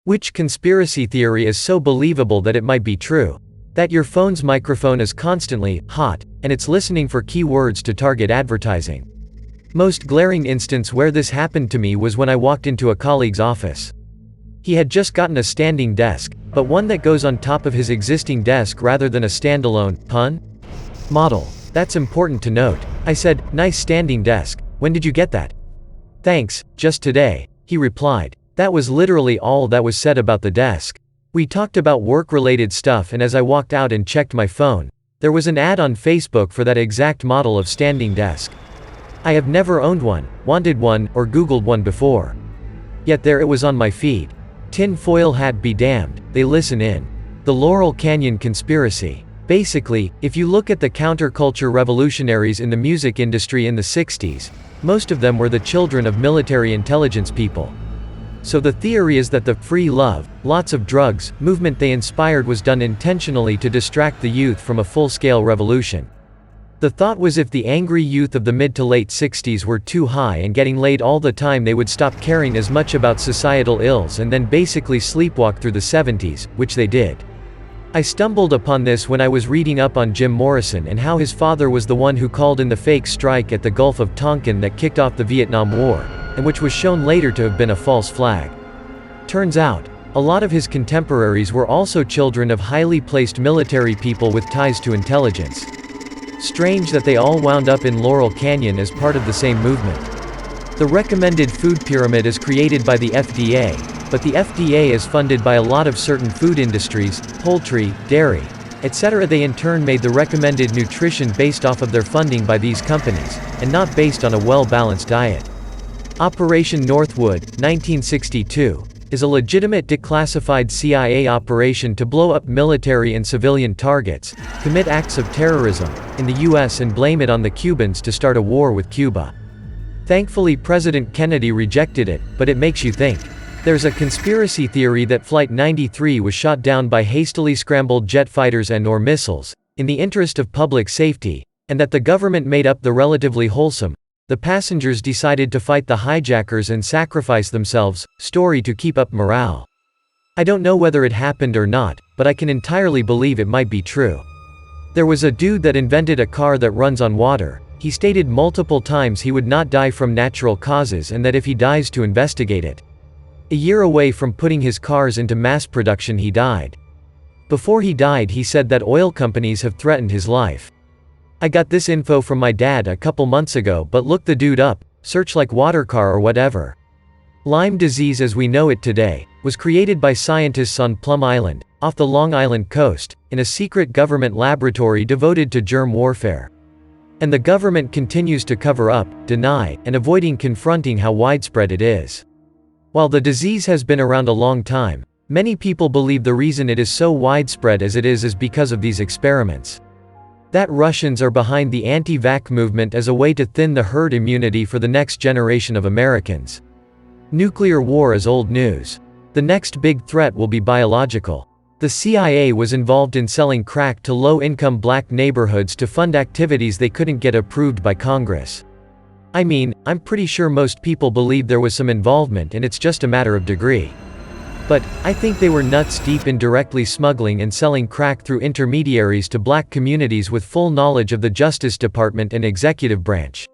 Which conspiracy theory is so believable that it might be true? That your phone's microphone is constantly hot, and it's listening for keywords to target advertising. Most glaring instance where this happened to me was when I walked into a colleague's office. He had just gotten a standing desk, but one that goes on top of his existing desk rather than a standalone, model. That's important to note. I said, "Nice standing desk. When did you get that?" "Thanks, just today," he replied. That was literally all that was said about the desk. We talked about work-related stuff, and as I walked out and checked my phone, there was an ad on Facebook for that exact model of standing desk. I have never owned one, wanted one, or Googled one before. Yet there it was on my feed. Tin foil hat be damned, they listen in. The Laurel Canyon conspiracy. Basically, if you look at the counterculture revolutionaries in the music industry in the 60s, most of them were the children of military intelligence people. So the theory is that the free love, lots of drugs movement they inspired was done intentionally to distract the youth from a full-scale revolution. The thought was if the angry youth of the mid to late 60s were too high and getting laid all the time, they would stop caring as much about societal ills and then basically sleepwalk through the 70s, which they did. I stumbled upon this when I was reading up on Jim Morrison and how his father was the one who called in the fake strike at the Gulf of Tonkin that kicked off the Vietnam War, and which was shown later to have been a false flag. Turns out, a lot of his contemporaries were also children of highly placed military people with ties to intelligence. Strange that they all wound up in Laurel Canyon as part of the same movement. The recommended food pyramid is created by the FDA, but the FDA is funded by a lot of certain food industries, poultry, dairy, etc. They in turn made the recommended nutrition based off of their funding by these companies, and not based on a well-balanced diet. Operation Northwood, 1962, is a legitimate declassified CIA operation to blow up military and civilian targets, commit acts of terrorism, in the US and blame it on the Cubans to start a war with Cuba. Thankfully President Kennedy rejected it, but it makes you think. There's a conspiracy theory that Flight 93 was shot down by hastily scrambled jet fighters and/or missiles, in the interest of public safety, and that the government made up the relatively wholesome, "the passengers decided to fight the hijackers and sacrifice themselves" story to keep up morale. I don't know whether it happened or not, but I can entirely believe it might be true. There was a dude that invented a car that runs on water. He stated multiple times he would not die from natural causes and that if he dies to investigate it. A year away from putting his cars into mass production he died. Before he died he said that oil companies have threatened his life. I got this info from my dad a couple months ago, but look the dude up, search like water car or whatever. Lyme disease as we know it today, was created by scientists on Plum Island, off the Long Island coast, in a secret government laboratory devoted to germ warfare. And the government continues to cover up, deny, and avoiding confronting how widespread it is. While the disease has been around a long time, many people believe the reason it is so widespread as it is because of these experiments. That Russians are behind the anti-vax movement as a way to thin the herd immunity for the next generation of Americans. Nuclear war is old news. The next big threat will be biological. The CIA was involved in selling crack to low-income black neighborhoods to fund activities they couldn't get approved by Congress. I mean, I'm pretty sure most people believe there was some involvement and it's just a matter of degree. But, I think they were nuts deep in directly smuggling and selling crack through intermediaries to black communities with full knowledge of the Justice Department and executive branch.